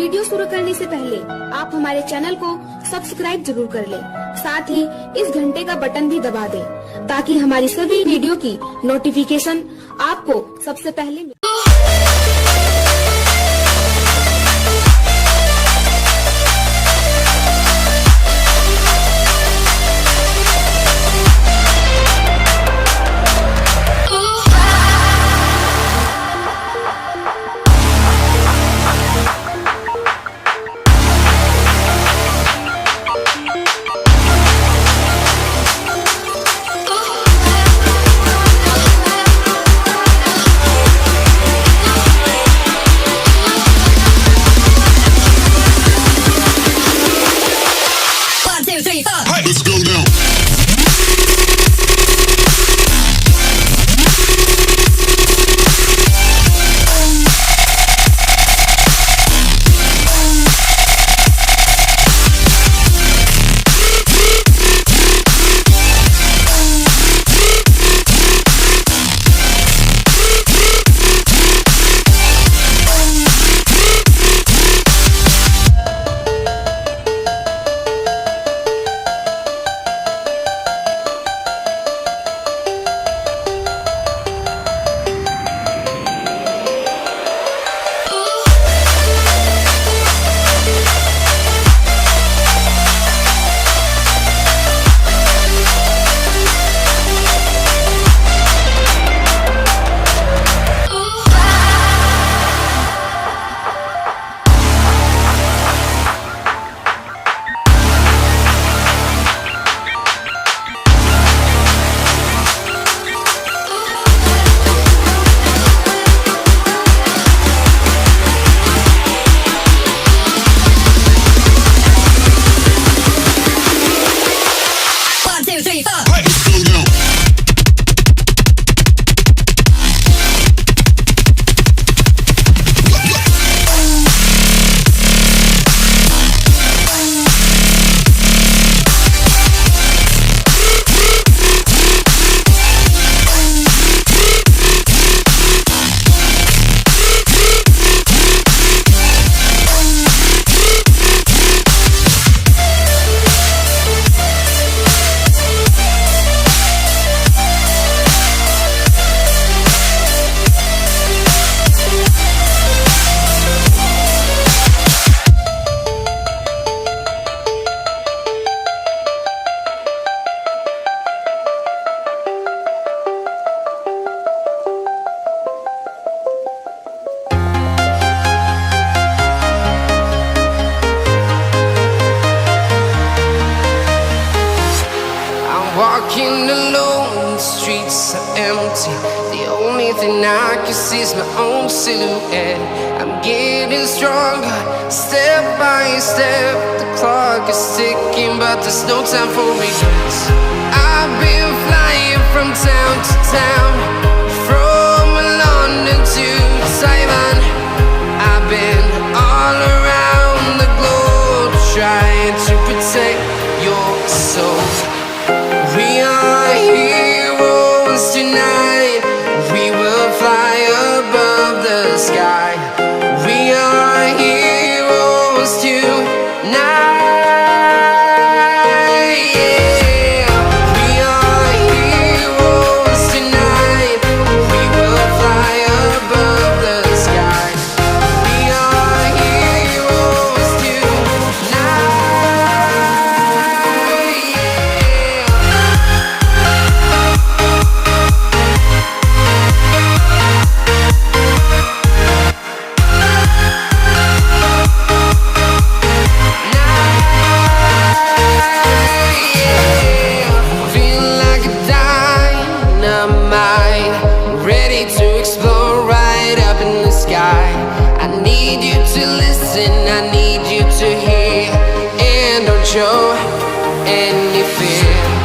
Video शुरू करने से पहले आप हमारे चैनल को सब्सक्राइब जरूर कर लें, साथ ही इस घंटे का बटन भी दबा दें ताकि हमारी सभी वीडियो की नोटिफिकेशन आपको सबसे पहले मिले। Let's go now. Walking alone, the streets are empty. The only thing I can see is my own silhouette. I'm getting stronger, step by step. The clock is ticking, but there's no time for regrets. I've been flying from town to town, from London to Taiwan. I've been all around the globe, trying to protect your soul. We are heroes tonight. We will fly above the sky. We are heroes tonight. Yeah. We are heroes tonight. We will fly above the sky. We are heroes tonight. I need you to listen, I need you to hear, and don't show any fear.